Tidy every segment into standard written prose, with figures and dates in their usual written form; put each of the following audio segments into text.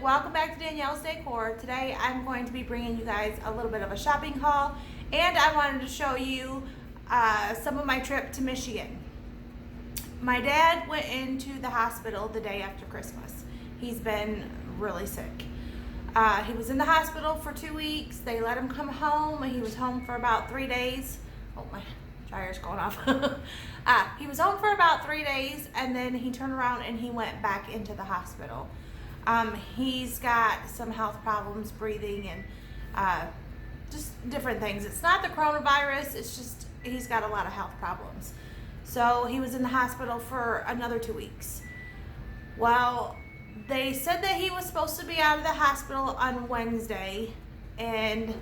welcome back to Danielle's Decor. Today I'm going to be bringing you guys a little bit of a shopping haul, and I wanted to show you some of my trip to Michigan. My dad went into the hospital the day after Christmas. He's been really sick. He was in the hospital for 2 weeks. They let him come home, and he was home for about 3 days. Oh, my dryer's going off. He was home for about 3 days, and then he turned around and he went back into the hospital. He's got some health problems, breathing, and just different things. It's not the coronavirus, it's just he's got a lot of health problems. So he was in the hospital for another 2 weeks. Well, they said that he was supposed to be out of the hospital on Wednesday, and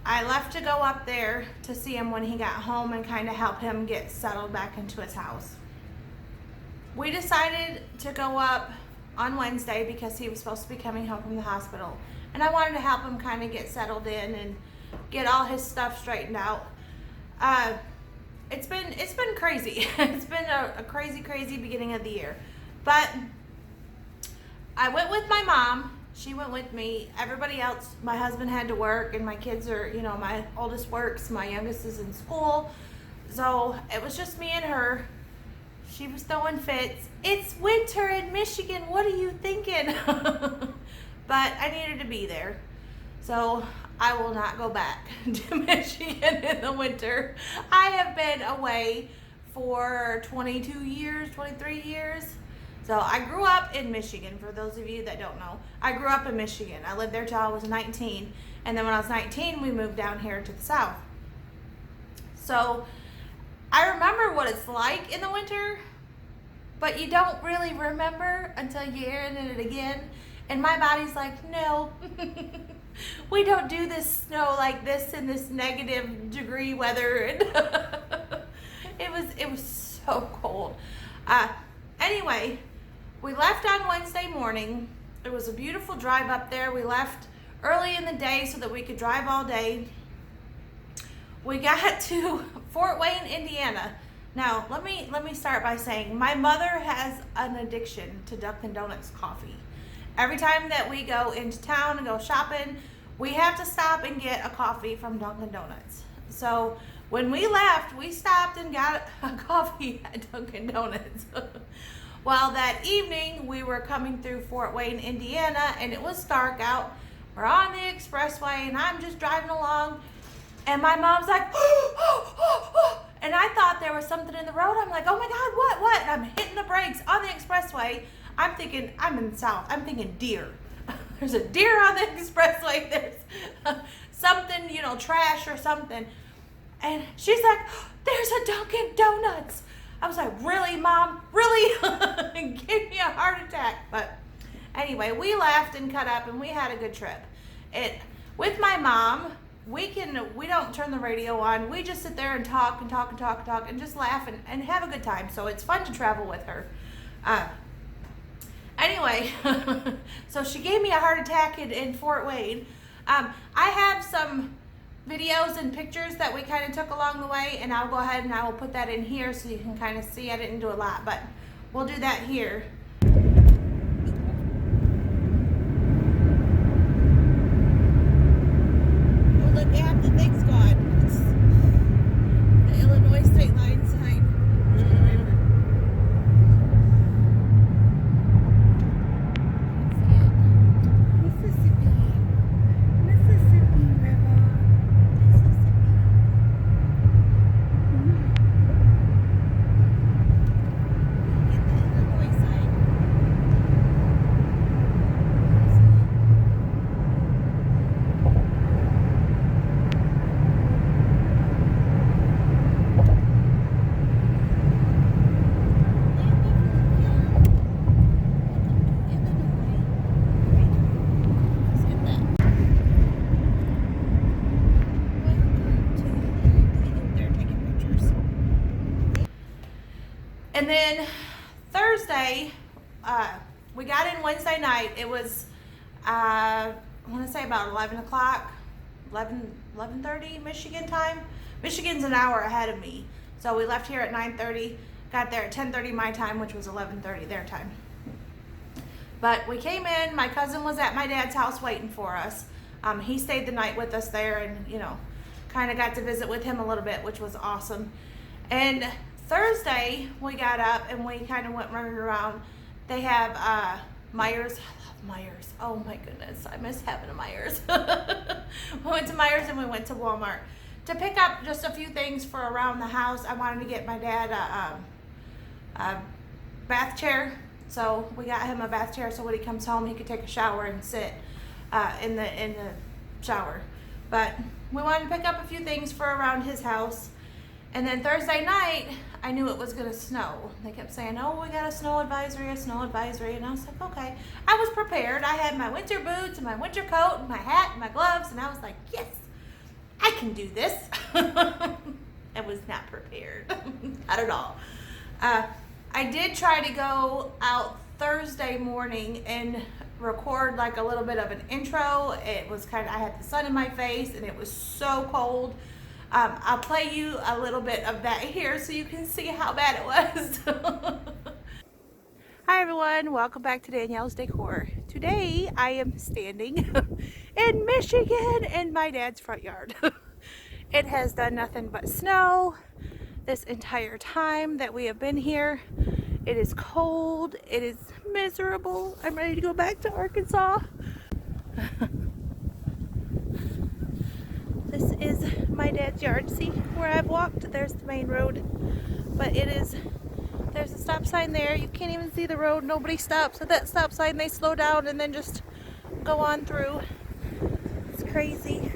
I left to go up there to see him when he got home and kind of help him get settled back into his house. We decided to go up on Wednesday because he was supposed to be coming home from the hospital, and I wanted to help him kind of get settled in and get all his stuff straightened out. It's been crazy. It's been a crazy beginning of the year, but I went with my mom. She went with me. Everybody else, my husband had to work, and my kids are, my oldest works, my youngest is in school, so it was just me and her. She was throwing fits. It's winter in Michigan. What are you thinking? But I needed to be there. So I will not go back to Michigan in the winter. I have been away for 22 years, 23 years. So I grew up in Michigan, for those of you that don't know. I grew up in Michigan. I lived there till I was 19. And then when I was 19, we moved down here to the south. So I remember what it's like in the winter, but you don't really remember until you're in it again. And my body's like, no, we don't do this snow like this in this negative degree weather. It was so cold. Anyway, we left on Wednesday morning. It was a beautiful drive up there. We left early in the day so that we could drive all day. We got to Fort Wayne, Indiana. Now, let me start by saying my mother has an addiction to Dunkin' Donuts coffee. Every time that we go into town and go shopping, we have to stop and get a coffee from Dunkin' Donuts. So when we left, we stopped and got a coffee at Dunkin' Donuts. Well, that evening, we were coming through Fort Wayne, Indiana, and it was dark out. We're on the expressway, and I'm just driving along. And my mom's like, and I thought there was something in the road. I'm like, oh my God, what? And I'm hitting the brakes on the expressway. I'm thinking, I'm in the south. I'm thinking deer. There's a deer on the expressway. There's something, trash or something. And she's like, there's a Dunkin' Donuts. I was like, really, Mom? Really? Give me a heart attack. But anyway, we laughed and cut up, and we had a good trip. With my mom, we don't turn the radio on. We just sit there and talk and just laugh and have a good time. So it's fun to travel with her. Anyway, so she gave me a heart attack in Fort Wayne. I have some videos and pictures that we kind of took along the way, and I'll go ahead and I will put that in here so you can kind of see. I didn't do a lot, but we'll do that here. And then Thursday, we got in Wednesday night. It was, I want to say about 11 o'clock, 11:30 Michigan time. Michigan's an hour ahead of me. So we left here at 9:30, got there at 10:30 my time, which was 11:30 their time. But we came in, my cousin was at my dad's house waiting for us. He stayed the night with us there and, you know, kind of got to visit with him a little bit, which was awesome. And Thursday, we got up and we kind of went running around. They have Myers. I love Myers. Oh my goodness, I miss having a Myers. We went to Myers and we went to Walmart to pick up just a few things for around the house. I wanted to get my dad a bath chair. So we got him a bath chair so when he comes home he could take a shower and sit in the shower. But we wanted to pick up a few things for around his house. And then Thursday night, I knew it was going to snow. They kept saying, oh, we got a snow advisory. And I was like, okay. I was prepared. I had my winter boots and my winter coat and my hat and my gloves. And I was like, yes, I can do this. I was not prepared. Not at all. I did try to go out Thursday morning and record like a little bit of an intro. It was I had the sun in my face and it was so cold. I'll play you a little bit of that here so you can see how bad it was. Hi everyone, welcome back to Danielle's Decor. Today I am standing in Michigan in my dad's front yard. It has done nothing but snow this entire time that we have been here. It is cold, it is miserable. I'm ready to go back to Arkansas. This is my dad's yard. See where I've walked? There's the main road. But there's a stop sign there. You can't even see the road. Nobody stops at that stop sign. They slow down and then just go on through. It's crazy.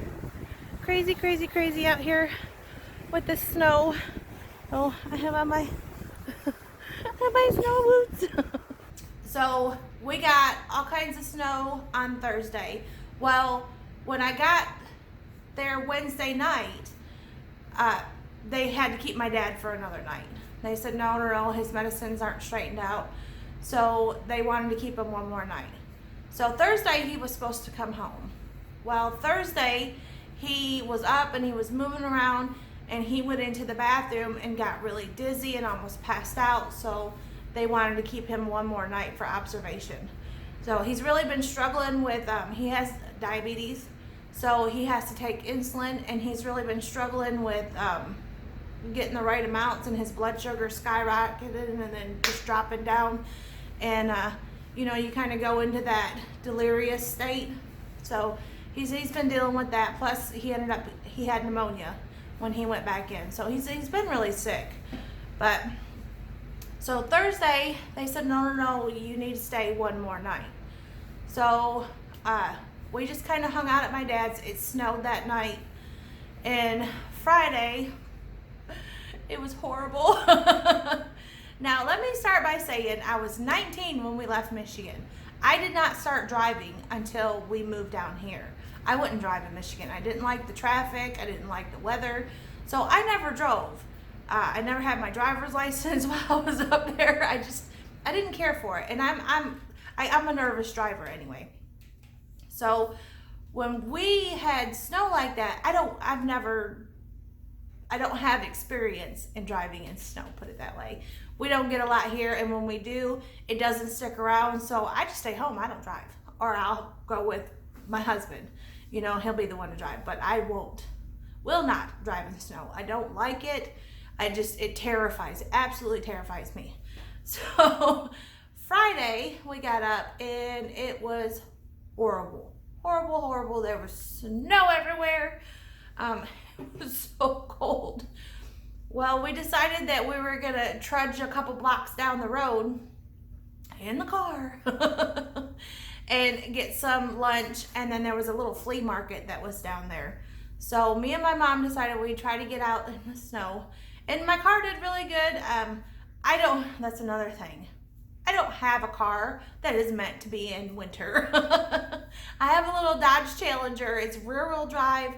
Crazy, crazy, crazy out here with the snow. Oh, I have on my snow boots. So we got all kinds of snow on Thursday. Well, when I got there Wednesday night, they had to keep my dad for another night. They said no, his medicines aren't straightened out. So they wanted to keep him one more night. So Thursday he was supposed to come home. Well, Thursday he was up and he was moving around and he went into the bathroom and got really dizzy and almost passed out. So they wanted to keep him one more night for observation. So he's really been struggling with, he has diabetes. So he has to take insulin and he's really been struggling with getting the right amounts and his blood sugar skyrocketed and then just dropping down. And, you know, you kind of go into that delirious state. So he's been dealing with that. Plus he had pneumonia when he went back in. So he's been really sick. But so Thursday they said, no, you need to stay one more night. So, we just kind of hung out at my dad's. It snowed that night. And Friday, it was horrible. Now, let me start by saying I was 19 when we left Michigan. I did not start driving until we moved down here. I wouldn't drive in Michigan. I didn't like the traffic. I didn't like the weather. So I never drove. I never had my driver's license while I was up there. I didn't care for it. And I'm a nervous driver anyway. So when we had snow like that, I don't have experience in driving in snow, put it that way. We don't get a lot here, and when we do, it doesn't stick around, so I just stay home. I don't drive, or I'll go with my husband. You know, he'll be the one to drive, but I will not drive in the snow. I don't like it. It absolutely terrifies me. So Friday, we got up, and it was horrible. There was snow everywhere. It was so cold. Well, we decided that we were gonna trudge a couple blocks down the road in the car and get some lunch, and then there was a little flea market that was down there. So me and my mom decided we'd try to get out in the snow, and my car did really good. That's another thing. I don't have a car that is meant to be in winter. I have a little Dodge Challenger. It's rear-wheel drive,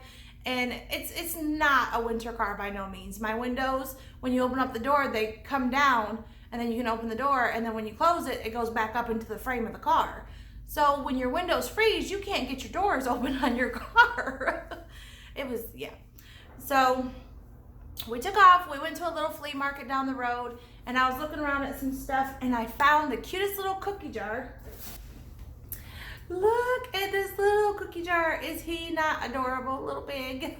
and it's not a winter car by no means. My windows, when you open up the door, they come down, and then you can open the door, and then when you close it, it goes back up into the frame of the car. So when your windows freeze, you can't get your doors open on your car. So we took off. We went to a little flea market down the road, and I was looking around at some stuff, and I found the cutest little cookie jar. Look at this little cookie jar. Is he not adorable? A little big.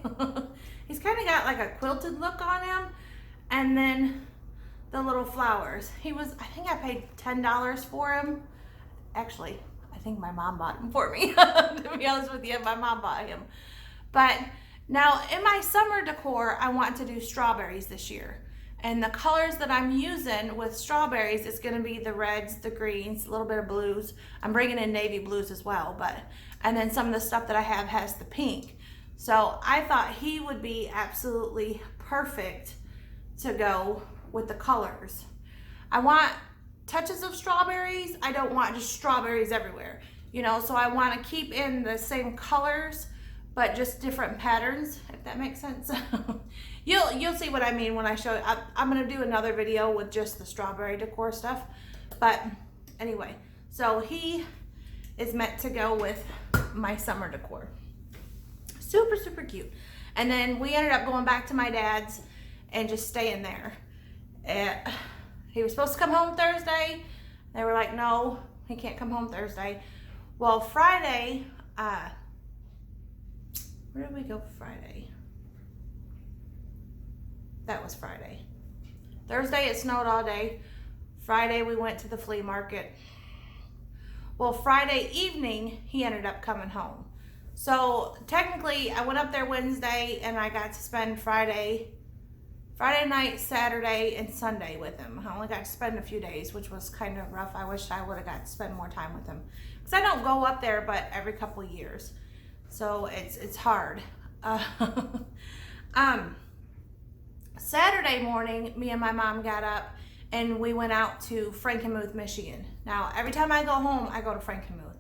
He's kind of got like a quilted look on him. And then the little flowers. I think I paid $10 for him. Actually, I think my mom bought him for me. To be honest with you, my mom bought him. But now in my summer decor, I want to do strawberries this year. And the colors that I'm using with strawberries is going to be the reds, the greens, a little bit of blues. I'm bringing in navy blues as well, and then some of the stuff that I have has the pink. So I thought he would be absolutely perfect to go with the colors. I want touches of strawberries. I don't want just strawberries everywhere, you know, so I want to keep in the same colors, but just different patterns, if that makes sense. You'll see what I mean when I show you. I'm going to do another video with just the strawberry decor stuff. But anyway, so he is meant to go with my summer decor. Super, super cute. And then we ended up going back to my dad's and just staying there. He was supposed to come home Thursday. They were like, no, he can't come home Thursday. Well, Friday, where did we go Friday? That was Friday. Thursday it snowed all day. Friday we went to the flea market. Well, Friday evening he ended up coming home. So technically I went up there Wednesday and I got to spend Friday night, Saturday, and Sunday with him. I only got to spend a few days, which was kind of rough. I wish I would have got to spend more time with him. Because I don't go up there but every couple of years. So it's hard. Saturday morning, me and my mom got up and we went out to Frankenmuth, Michigan. Now, every time I go home, I go to Frankenmuth.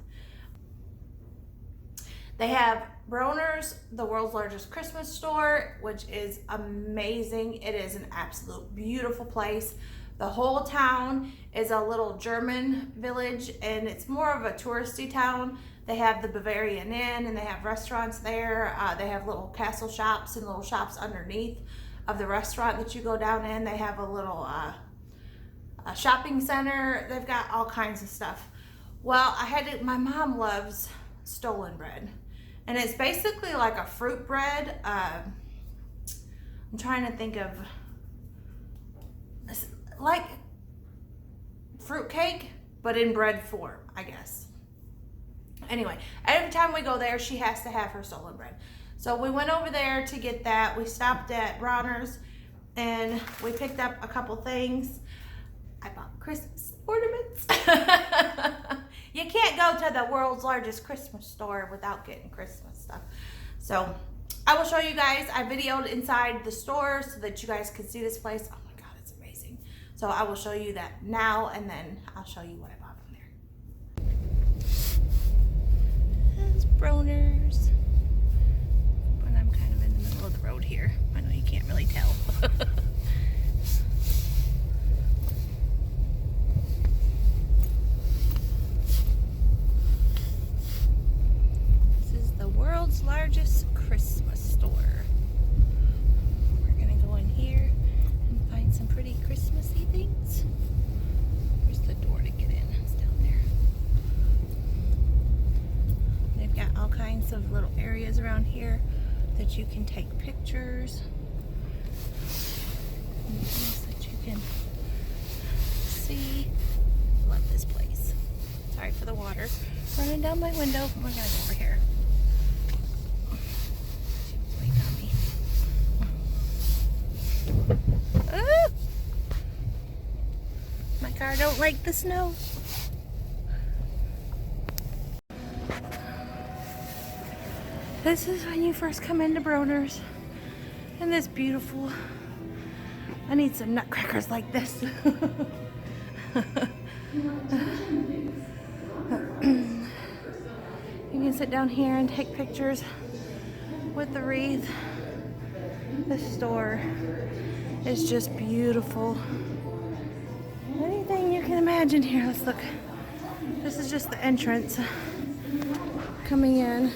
They have Bronner's, the world's largest Christmas store, which is amazing. It is an absolute beautiful place. The whole town is a little German village and it's more of a touristy town. They have the Bavarian Inn and they have restaurants there. They have little castle shops and little shops underneath of the restaurant that you go down in. They have a little a shopping center. They've got all kinds of stuff. Well, my mom loves stolen bread. And it's basically like a fruit bread. I'm trying to think of, like fruit cake, but in bread form, I guess. Anyway, every time we go there, she has to have her stolen bread. So we went over there to get that. We stopped at Bronner's and we picked up a couple things. I bought Christmas ornaments. You can't go to the world's largest Christmas store without getting Christmas stuff. So I will show you guys. I videoed inside the store so that you guys could see this place. Oh my God, it's amazing. So I will show you that now and then I'll show you what I bought from there. There's Bronner's. And I'm kind of in the middle of the road here. I know you can't really tell. World's largest Christmas store. We're gonna go in here and find some pretty Christmassy things. Where's the door to get in? It's down there. They've got all kinds of little areas around here that you can take pictures. And things that you can see. Love this place. Sorry for the water running down my window. We're gonna go over here. My car don't like the snow. This is when you first come into Bronner's. And this beautiful. I need some nutcrackers like this. You can sit down here and take pictures with the wreath. The store is just beautiful. Anything you can imagine here. Let's look. This is just the entrance coming in.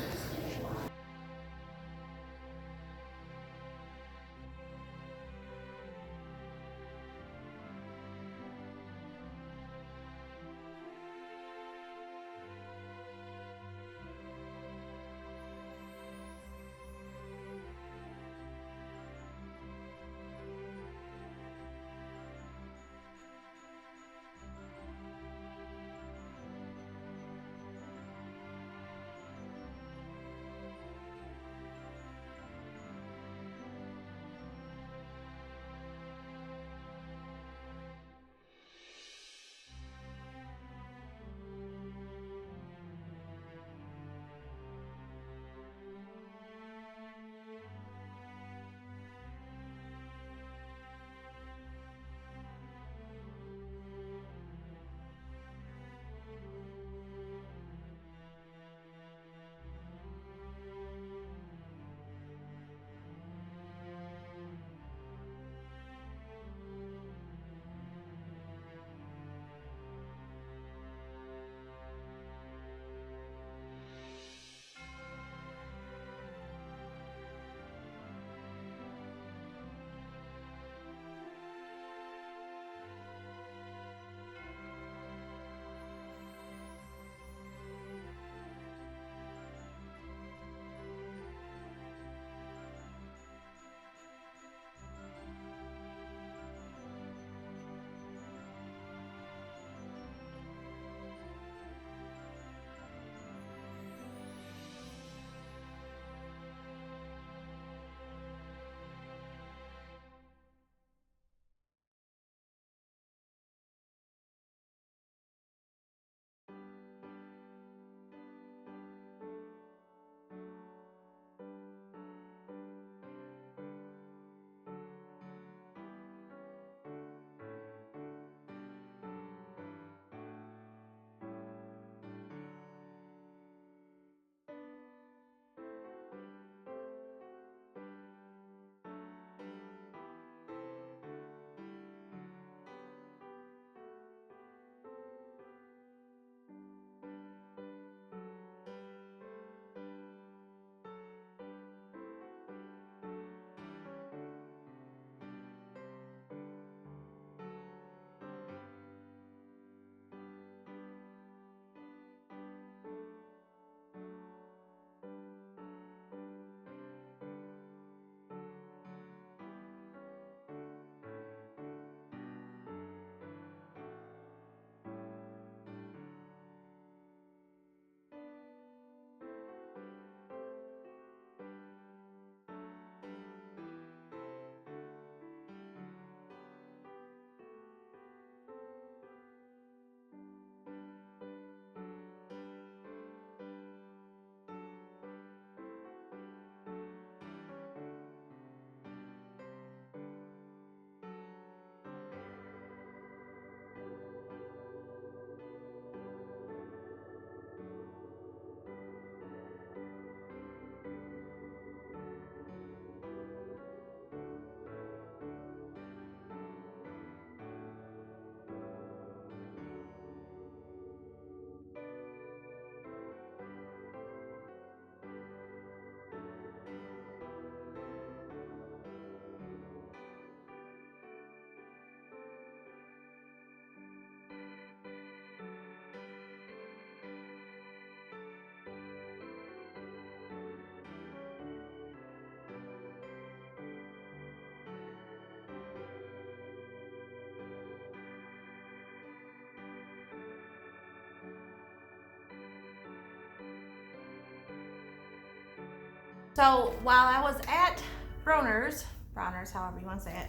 So while I was at Bronner's, however you want to say it,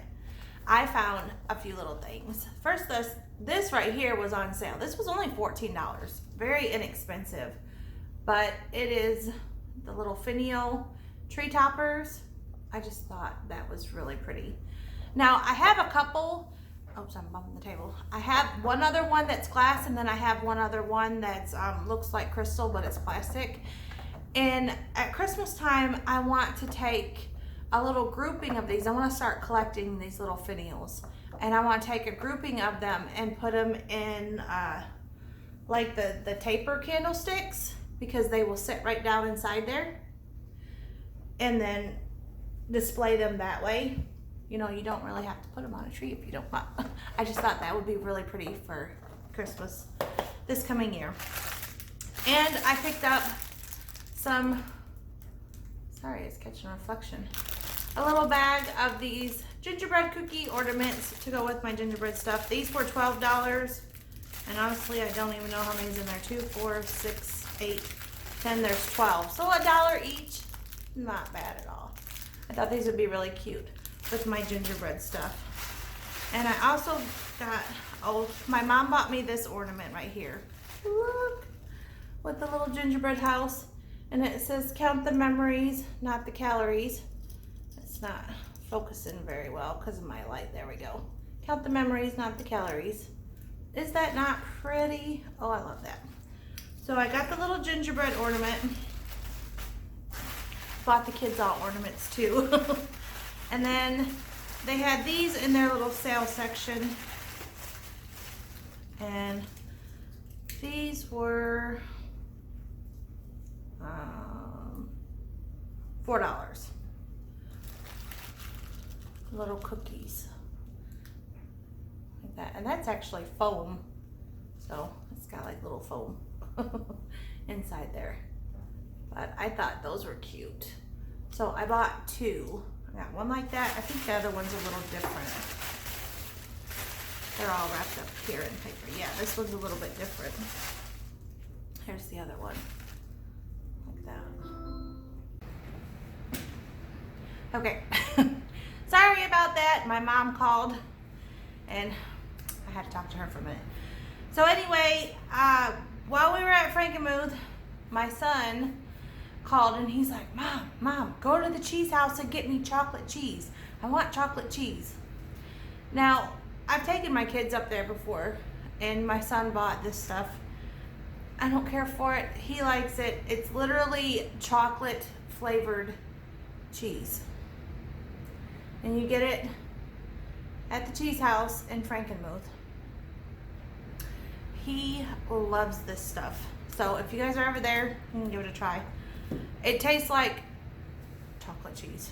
I found a few little things. First, this right here was on sale. This was only $14, very inexpensive, but it is the little finial tree toppers. I just thought that was really pretty. Now I have a couple, oops, I'm bumping the table. I have one other one that's glass, and then I have one other one that's looks like crystal, but it's plastic. And at Christmas time, I want to take a little grouping of these. I want to start collecting these little finials, and I want to take a grouping of them and put them in like the taper candlesticks, because they will sit right down inside there, and then display them that way. You know, you don't really have to put them on a tree if you don't want. I just thought that would be really pretty for Christmas this coming year. And I picked up some, sorry, it's catching a reflection, a little bag of these gingerbread cookie ornaments to go with my gingerbread stuff. These were $12, and honestly, I don't even know how many's in there. 2, 4, 6, 8, 10, there's 12. So $1 each, not bad at all. I thought these would be really cute with my gingerbread stuff. And I also got, oh, my mom bought me this ornament right here. Look, with the little gingerbread house. And it says, count the memories, not the calories. It's not focusing very well because of my light. There we go. Count the memories, not the calories. Is that not pretty? Oh, I love that. So I got the little gingerbread ornament. Bought the kids all ornaments too. And then they had these in their little sale section. And these were $4. Little cookies like that, and that's actually foam, so it's got like little foam inside there. But I thought those were cute, so I bought 2. I got one like that. I think the other one's a little different. They're all wrapped up here in paper. Yeah, this one's a little bit different. Here's the other one. That. Okay. Sorry about that. My mom called and I had to talk to her for a minute. So anyway, while we were at Frankenmuth, my son called and he's like, Mom, go to the cheese house and get me chocolate cheese. I want chocolate cheese. Now, I've taken my kids up there before and my son bought this stuff. I don't care for it. He likes it. It's literally chocolate flavored cheese. And you get it at the cheese house in Frankenmuth. He loves this stuff. So if you guys are over there, you can give it a try. It tastes like chocolate cheese.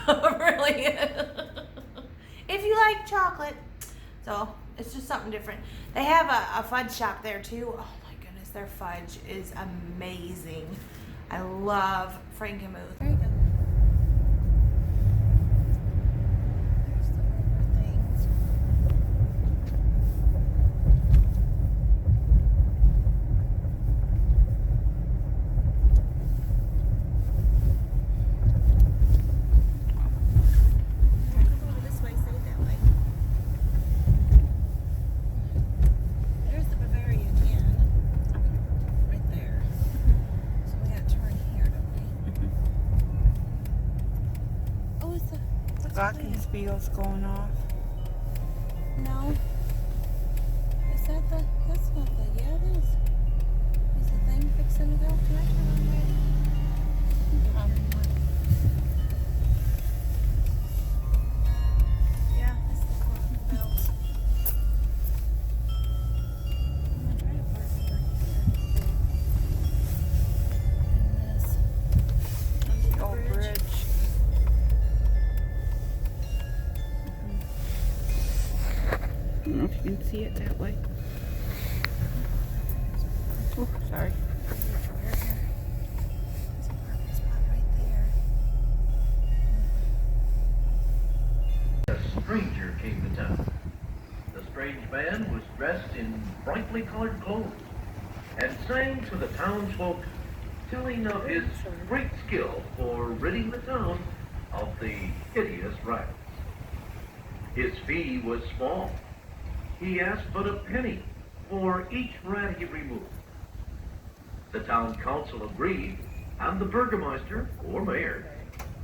Really. If you like chocolate. So it's just something different. They have a fudge shop there too. Oh my goodness, their fudge is amazing. I love Frankenmuth. There you go. Glockenspiel's going off. No. Is that the, that's not the, yeah it is. Is the thing fixing to go? Can I turn on right? Yeah, it's the clocking bells. I'm gonna try to park over here. And this. Under the Old bridge. I don't know if you can see it that way. Oh, sorry. There's a parking spot right there. A stranger came to town. The strange man was dressed in brightly colored clothes and sang to the townsfolk telling of his great skill for ridding the town of the hideous rats. His fee was small. He asked but a penny for each rat he removed. The town council agreed, and the burgomaster, or mayor,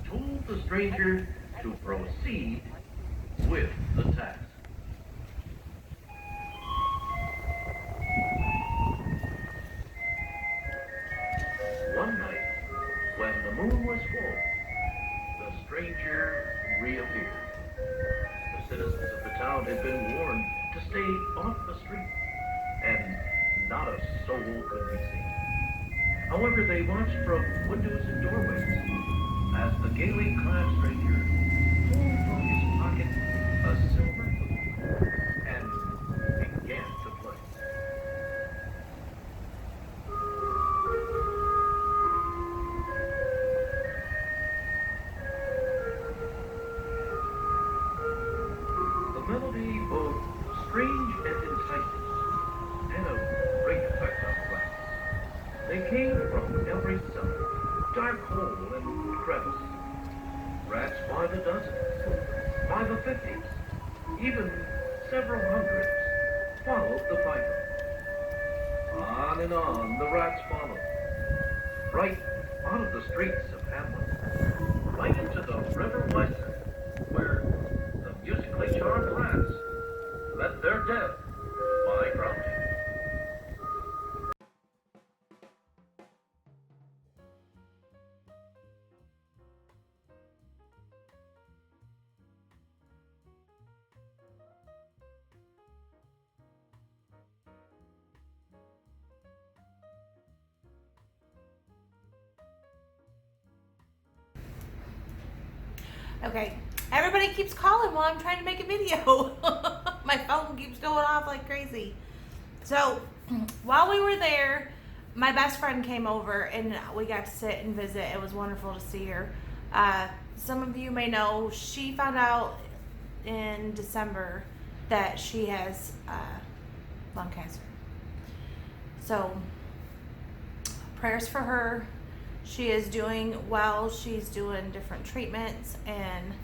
told the stranger to proceed with the task. One night, when the moon was full, the stranger reappeared. The citizens of the town had been warned to stay off the street, and not a soul could be seen. However, they watched from windows and doorways as the gaily clad stranger pulled from his pocket a silver flute and began to play. The melody, both strange and enticing, had a great effect on the rats. They came from every cellar, dark hole, and crevice. Rats by the dozens, by the 50s, even several hundreds, followed the piper. On and on the rats followed, right out of the streets of Hamlet, right into the River Wesson, where the musically charmed rats met their death by drowning. Okay, everybody keeps calling while I'm trying to make a video. My phone keeps going off like crazy. So, while we were there, my best friend came over and we got to sit and visit. It was wonderful to see her. Some of you may know she found out in December that she has lung cancer. So, prayers for her. She is doing well. She's doing different treatments, and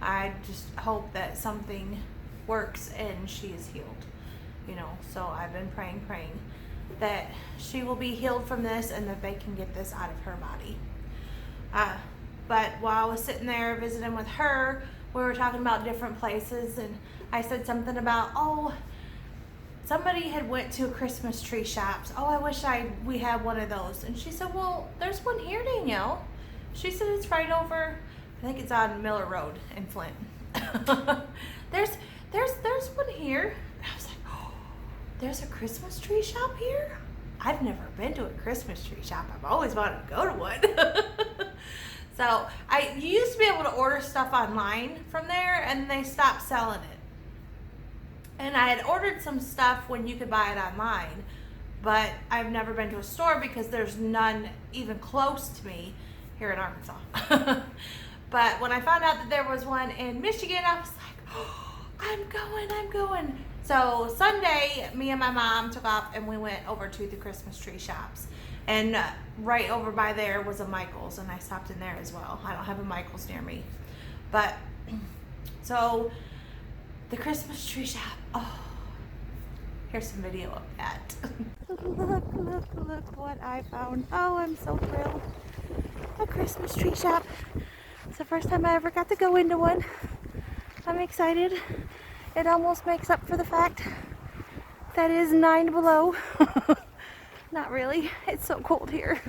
I just hope that something works and she is healed. You know, so I've been praying that she will be healed from this and that they can get this out of her body. But while I was sitting there visiting with her, we were talking about different places, and I said something about, somebody had went to a Christmas tree shops. I wish we had one of those. And she said, well, there's one here, Danielle. She said it's right over, I think it's on Miller Road in Flint. there's one here. And I was like, there's a Christmas tree shop here? I've never been to a Christmas tree shop. I've always wanted to go to one. So you used to be able to order stuff online from there, and they stopped selling it. And I had ordered some stuff when you could buy it online, but I've never been to a store because there's none even close to me here in Arkansas. But when I found out that there was one in Michigan, I was like, I'm going. So Sunday, me and my mom took off and we went over to the Christmas tree shops. And right over by there was a Michael's, and I stopped in there as well. I don't have a Michael's near me. But, so the Christmas tree shop. Here's some video of that. Look what I found. I'm so thrilled. A Christmas tree shop. It's the first time I ever got to go into one. I'm excited. It almost makes up for the fact that it is 9 below. Not really. It's so cold here.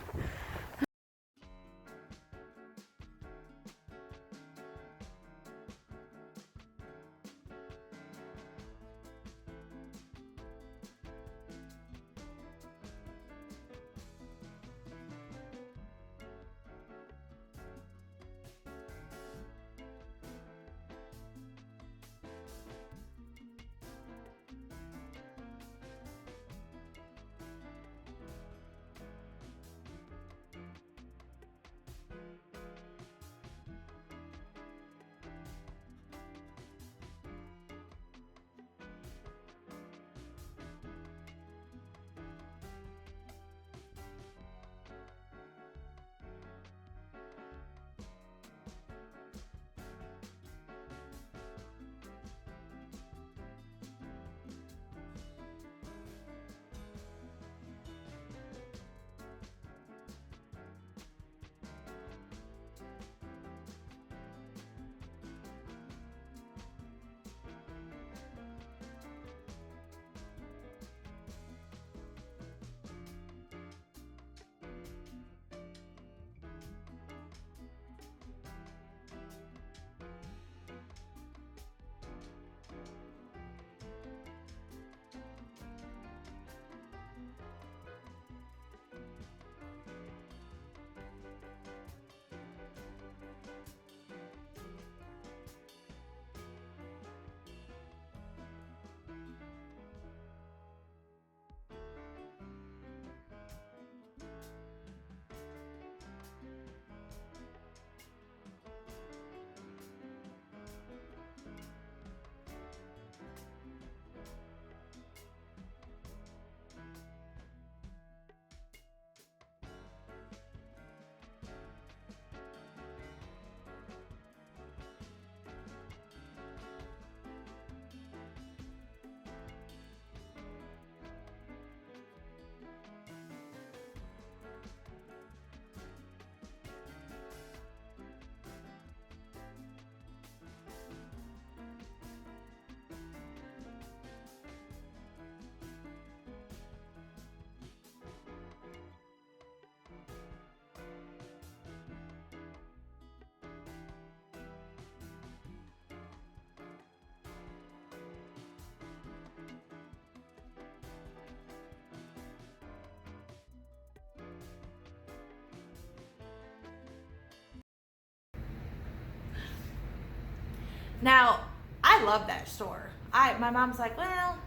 Now, I love that store. My mom's like, well,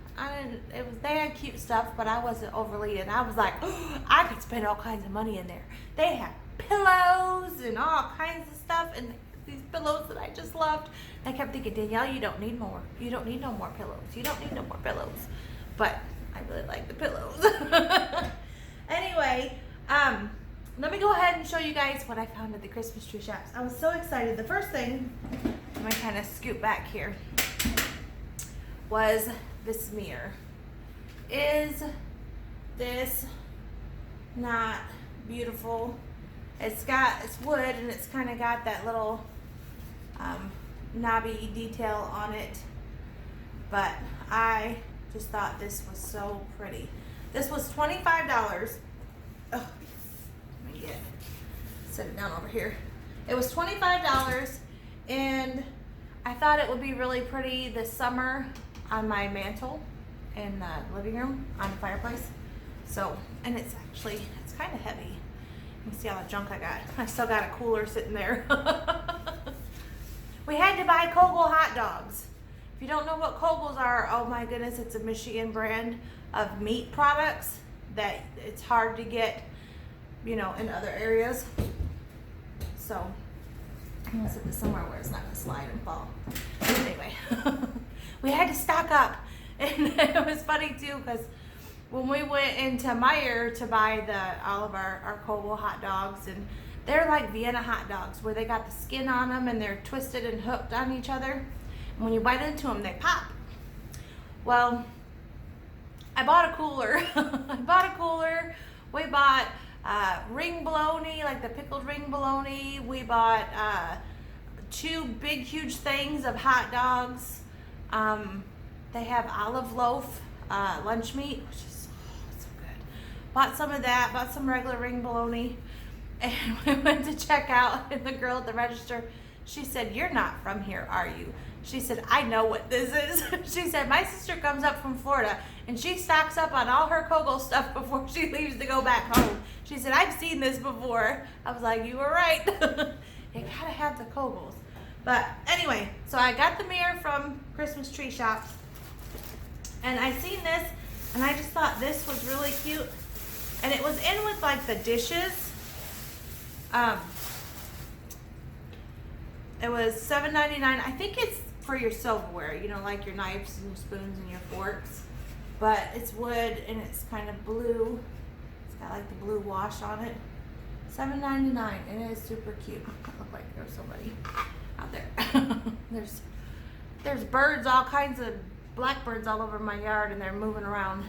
they had cute stuff, but I wasn't overly, and I was like, oh, I could spend all kinds of money in there. They had pillows and all kinds of stuff, and these pillows that I just loved. And I kept thinking, Danielle, you don't need more. You don't need no more pillows. You don't need no more pillows. But I really like the pillows. Anyway, let me go ahead and show you guys what I found at the Christmas tree shops. I was so excited. The first thing, I'm gonna kind of scoot back here, was this mirror. Is this not beautiful? It's wood, and it's kind of got that little knobby detail on it, but I just thought this was so pretty. This was $25. Oh, let me set it down over here. It was $25, and I thought it would be really pretty this summer on my mantle in the living room on the fireplace. So, and it's kind of heavy. Let me see all the junk I got. I still got a cooler sitting there. We had to buy Kogel hot dogs. If you don't know what Kogels are, oh my goodness, it's a Michigan brand of meat products that it's hard to get, in other areas. So, I'm gonna set this somewhere where it's not gonna slide and fall. Anyway, we had to stock up. And it was funny too, because when we went into Meijer to buy all of our Kogel hot dogs, and they're like Vienna hot dogs where they got the skin on them and they're twisted and hooked on each other. And when you bite into them, they pop. Well, I bought a cooler. We bought ring bologna, like the pickled ring bologna. We bought 2 big, huge things of hot dogs. They have olive loaf lunch meat, which is so good. Bought some of that, bought some regular ring bologna, and we went to check out, and the girl at the register, she said, "You're not from here, are you?" She said, "I know what this is." She said, "My sister comes up from Florida, and she stocks up on all her Kogel stuff before she leaves to go back home." She said, "I've seen this before." I was like, "You were right." You gotta have the Kogels. But anyway, so I got the mirror from Christmas tree shops, and I seen this, and I just thought this was really cute. And it was in with like the dishes. It was $7.99. I think it's for your silverware, like your knives and your spoons and your forks. But it's wood, and it's kind of blue. It's got like the blue wash on it. $7.99, and it is super cute. I look like there's somebody out there. There's birds, all kinds of blackbirds all over my yard, and they're moving around.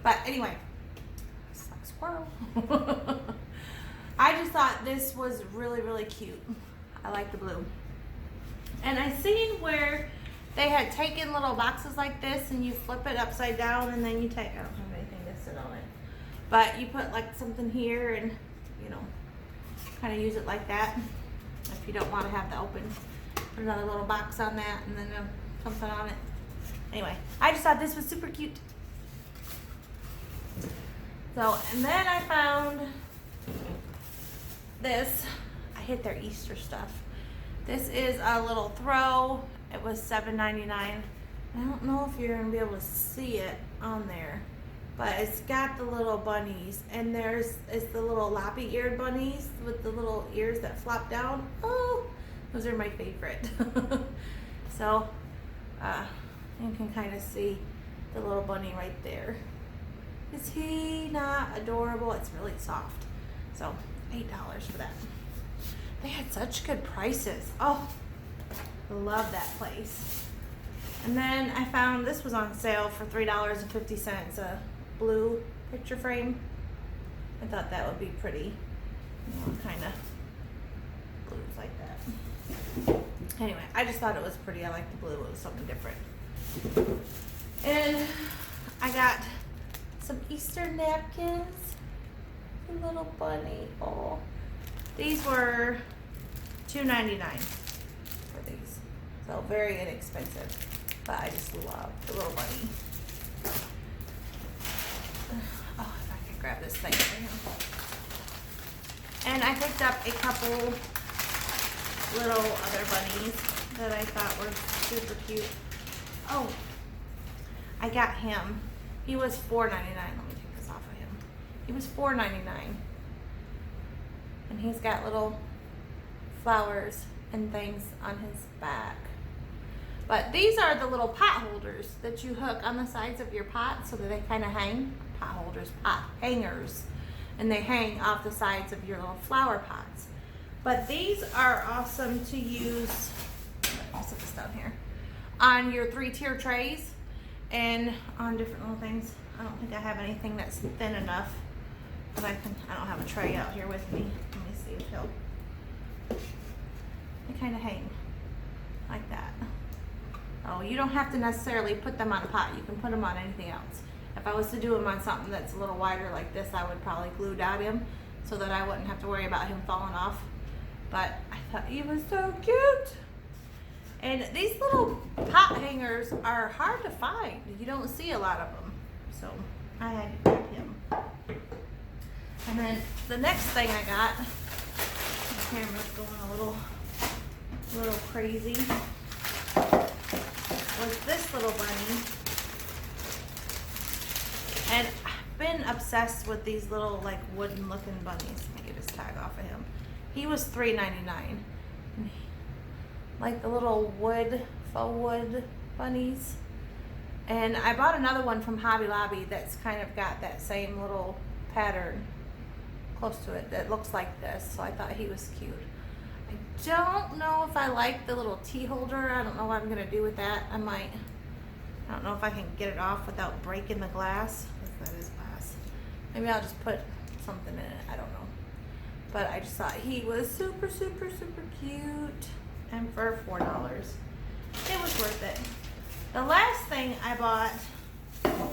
But anyway, it's like a squirrel. I just thought this was really, really cute. I like the blue. And I seen where they had taken little boxes like this, and you flip it upside down, and then you take, I don't have anything to sit on it, but you put like something here, and kind of use it like that. If you don't want to have the open, put another little box on that, and then something on it. Anyway, I just thought this was super cute. So, and then I found this. I hit their Easter stuff. This is a little throw. It was $7.99. I don't know if you're gonna be able to see it on there, but it's got the little bunnies, and it's the little loppy-eared bunnies with the little ears that flop down. Oh, those are my favorite. So, you can kind of see the little bunny right there. Is he not adorable? It's really soft. So, $8 for that. They had such good prices. Oh, I love that place. And then I found this was on sale for $3.50, a blue picture frame. I thought that would be pretty, kind of blues like that. Anyway, I just thought it was pretty. I like the blue. It was something different. And I got some Easter napkins. A little bunny. Oh, these were $2.99 for these. So very inexpensive. But I just love the little bunny. Oh, if I can grab this thing right here. And I picked up a couple little other bunnies that I thought were super cute. Oh, I got him. He was $4.99. Let me take this off of him. He was $4.99. And he's got little flowers and things on his back. But these are the little pot holders that you hook on the sides of your pot so that they kind of hang. Pot holders, pot hangers. And they hang off the sides of your little flower pots. But these are awesome to use, I'll set this down here, on your 3-tier trays and on different little things. I don't think I have anything that's thin enough, but I don't have a tray out here with me. Let me see if he'll, they kind of hang like that. Oh, you don't have to necessarily put them on a pot. You can put them on anything else. If I was to do them on something that's a little wider like this, I would probably glue dot him so that I wouldn't have to worry about him falling off. But I thought he was so cute. And these little pot hangers are hard to find. You don't see a lot of them. So I had to grab him. And then the next thing I got, the camera's going a little crazy, was this little bunny. And I've been obsessed with these little like wooden looking bunnies. Let me get his tag off of him. He was $3.99. Like the little faux wood bunnies. And I bought another one from Hobby Lobby that's kind of got that same little pattern close to it that looks like this. So I thought he was cute. I don't know if I like the little tea holder. I don't know what I'm gonna do with that. I don't know if I can get it off without breaking the glass. That is glass. Maybe I'll just put something in it. I don't know. But I just thought he was super, super, super cute. And for $4, it was worth it. The last thing I bought,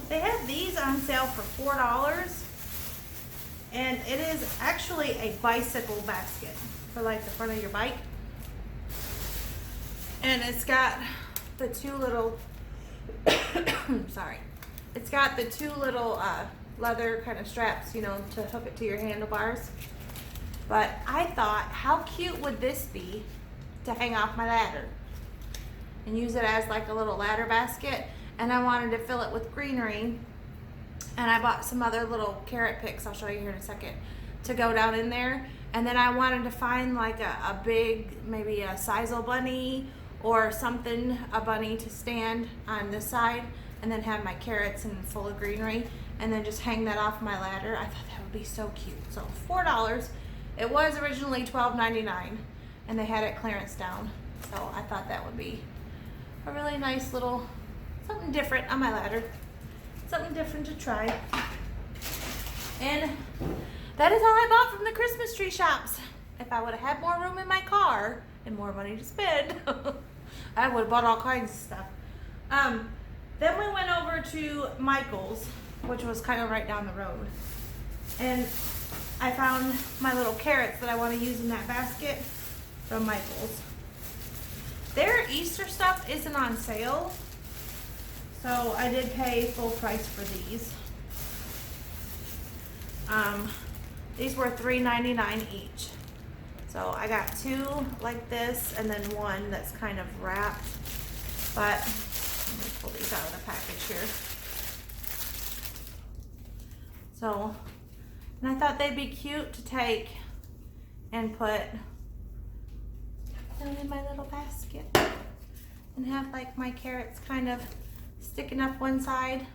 they have these on sale for $4. And it is actually a bicycle basket for like the front of your bike. And it's got the two little, sorry. It's got the two little leather kind of straps, you know, to hook it to your handlebars. But I thought, how cute would this be to hang off my ladder and use it as like a little ladder basket? And I wanted to fill it with greenery. And I bought some other little carrot picks, I'll show you here in a second, to go down in there. And then I wanted to find like a big, maybe a sisal bunny or something, a bunny to stand on this side, and then have my carrots and full of greenery, and then just hang that off my ladder. I thought that would be so cute. So $4. It was originally $12.99, and they had it clearance down. So I thought that would be a really nice little, something different on my ladder. Something different to try. And that is all I bought from the Christmas tree shops. If I would have had more room in my car and more money to spend, I would have bought all kinds of stuff. Then we went over to Michael's, which was kind of right down the road. And I found my little carrots that I want to use in that basket from Michael's. Their Easter stuff isn't on sale, so I did pay full price for these. These were $3.99 each. So I got two like this and then one that's kind of wrapped. But let me pull these out of the package here. So, and I thought they'd be cute to take and put down in my little basket and have like my carrots kind of sticking up one side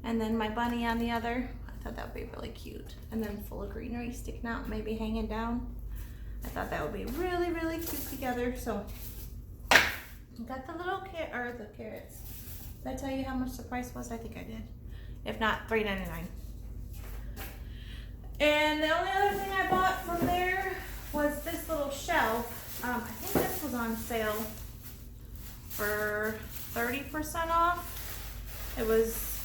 and then my bunny on the other. I thought that would be really cute. And then full of greenery sticking out, maybe hanging down. I thought that would be really, really cute together. So got the little carrots. Did I tell you how much the price was? I think I did. If not, $3.99. And the only other thing I bought from there was this little shelf. I think this was on sale for 30% off. It was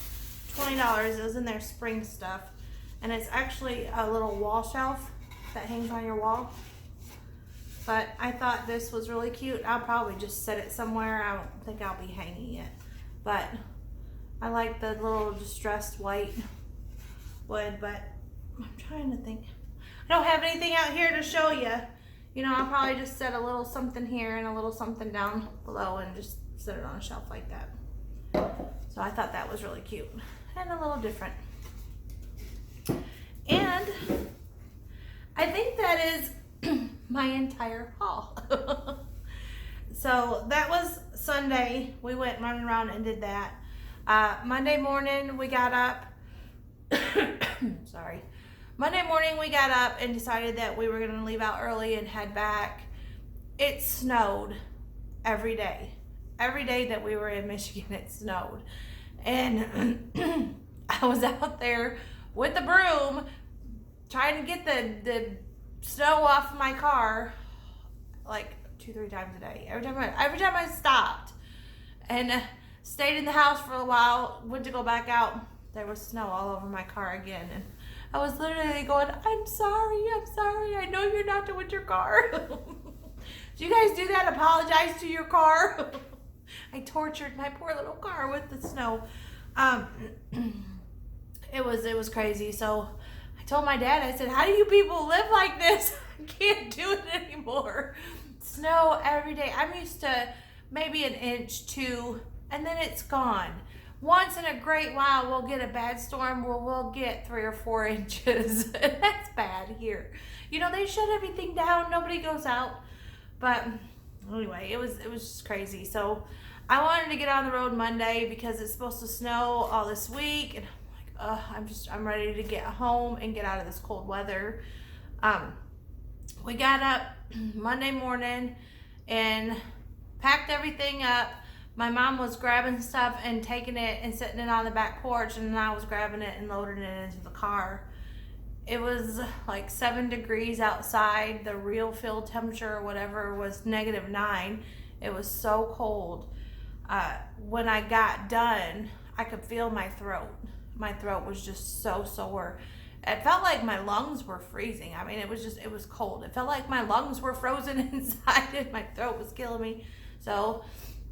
$20. It was in their spring stuff. And it's actually a little wall shelf that hangs on your wall. But I thought this was really cute. I'll probably just set it somewhere. I don't think I'll be hanging it. But I like the little distressed white wood, but I'm trying to think. I don't have anything out here to show you You know, I'll probab9 just set a little something here and a little something down below and just set it on a shelf like that. So I thought that was really cute and a little different. And I think that is my entire haul. So that was Sunday. We went running around and did that. Monday morning we got up. Sorry. Monday morning we got up and decided that we were going to leave out early and head back. It snowed every day. Every day that we were in Michigan, it snowed. And I was out there with the broom trying to get the snow off my car like 2-3 times a day. Every time I stopped and stayed in the house for a while, went to go back out, there was snow all over my car again. And I was literally going, I'm sorry, I know you're not doing your car. Do you guys do that? Apologize to your car? I tortured my poor little car with the snow. It was crazy. So I told my dad, I said, how do you people live like this? I can't do it anymore. Snow every day. I'm used to maybe 1 inch, 2, and then it's gone. Once in a great while, we'll get a bad storm where we'll get 3 or 4 inches. And that's bad here. You know, they shut everything down. Nobody goes out. But anyway, it was just crazy. So I wanted to get on the road Monday because it's supposed to snow all this week. And I'm like, I'm ready to get home and get out of this cold weather. We got up Monday morning and packed everything up. My mom was grabbing stuff and taking it and sitting it on the back porch, and then I was grabbing it and loading it into the car. It was like 7 degrees outside. The real field temperature or whatever was -9. It was so cold. When I got done, I could feel my throat. My throat was just so sore. It felt like my lungs were freezing. I mean, it was cold. It felt like my lungs were frozen inside and my throat was killing me. So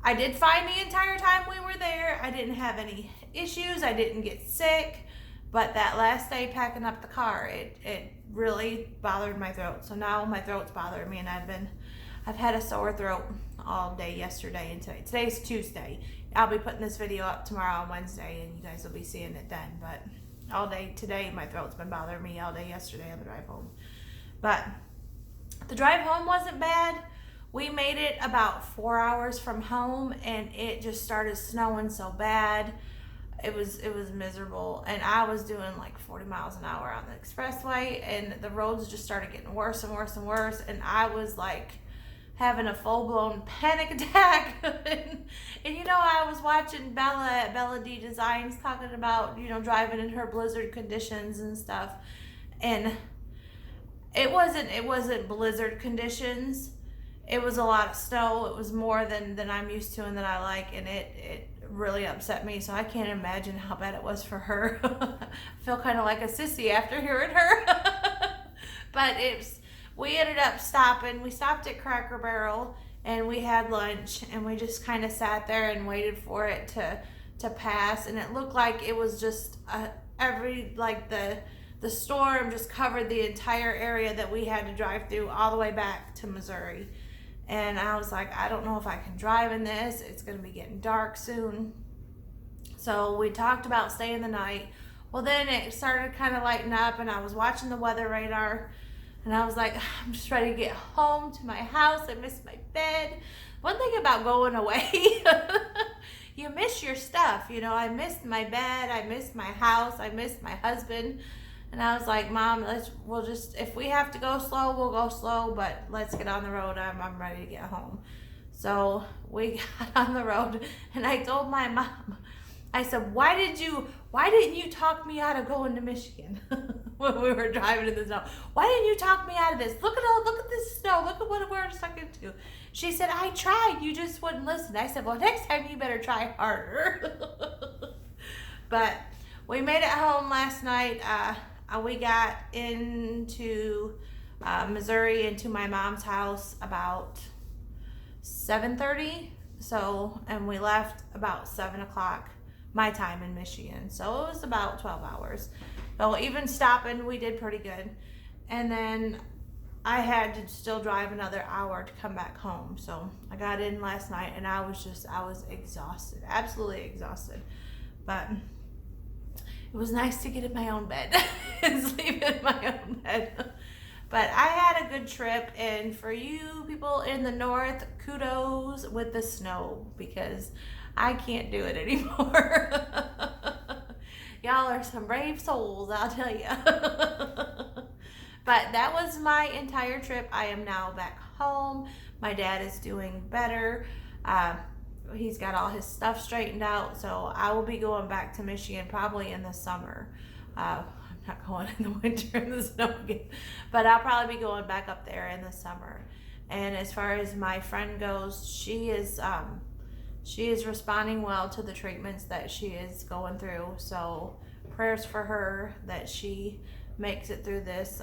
I did fine the entire time we were there. I didn't have any issues. I didn't get sick. But that last day packing up the car, it really bothered my throat. So now my throat's bothering me, and I've had a sore throat all day yesterday and today. Today's Tuesday. I'll be putting this video up tomorrow on Wednesday, and you guys will be seeing it then. But all day today, my throat's been bothering me all day yesterday on the drive home. But the drive home wasn't bad. We made it about 4 hours from home, and it just started snowing so bad. It was miserable, and I was doing like 40 miles an hour on the expressway, and the roads just started getting worse and worse and worse, and I was like having a full-blown panic attack. and you know, I was watching Bella at Bella D Designs talking about, you know, driving in her blizzard conditions and stuff, and it wasn't blizzard conditions. It was a lot of snow. It was more than I'm used to and that I like, and it really upset me. So I can't imagine how bad it was for her. I feel kind of like a sissy after hearing her. But we ended up stopping. We stopped at Cracker Barrel and we had lunch, and we just kind of sat there and waited for it to pass. And it looked like it was just the storm just covered the entire area that we had to drive through all the way back to Missouri. And I was like, I don't know if I can drive in this. It's going to be getting dark soon. So we talked about staying the night. Well, then it started kind of lighting up, and I was watching the weather radar, and I was like, I'm just ready to get home to my house. I miss my bed. One thing about going away, you miss your stuff. You know, I missed my bed. I missed my house. I missed my husband. And I was like, Mom, if we have to go slow, we'll go slow, but let's get on the road. I'm ready to get home. So we got on the road, and I told my mom, I said, why didn't you talk me out of going to Michigan when we were driving in the snow? Why didn't you talk me out of this? Look at this snow. Look at what we're stuck into. She said, I tried. You just wouldn't listen. I said, well, next time you better try harder. But we made it home last night. We got into Missouri, into my mom's house about 7:30. So, and we left about 7 o'clock my time in Michigan. So it was about 12 hours. So even stopping, we did pretty good. And then I had to still drive another hour to come back home. So I got in last night and I was exhausted, absolutely exhausted. But it was nice to get in my own bed and sleep in my own bed. But I had a good trip, and for you people in the north, kudos with the snow, because I can't do it anymore. Y'all are some brave souls, I'll tell you. But that was my entire trip. I am now back home. My dad is doing better. He's got all his stuff straightened out, so I will be going back to Michigan probably in the summer. I'm not going in the winter and the snow again, but I'll probably be going back up there in the summer. And as far as my friend goes, she is responding well to the treatments that she is going through. So prayers for her that she makes it through this.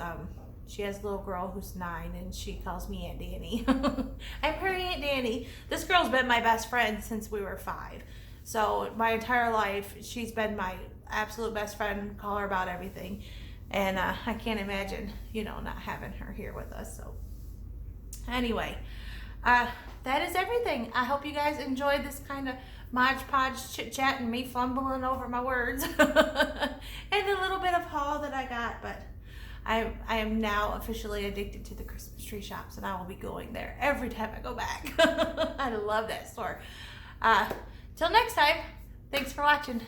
She has a little girl who's 9, and she calls me Aunt Danny. I'm her Aunt Danny. This girl's been my best friend since we were 5. So my entire life, she's been my absolute best friend. Call her about everything. And I can't imagine, not having her here with us. So anyway, that is everything. I hope you guys enjoyed this kind of Mod Podge chit chat and me fumbling over my words and a little bit of haul that I got. But I am now officially addicted to the Christmas tree shops, and I will be going there every time I go back. I love that store. Till next time, thanks for watching.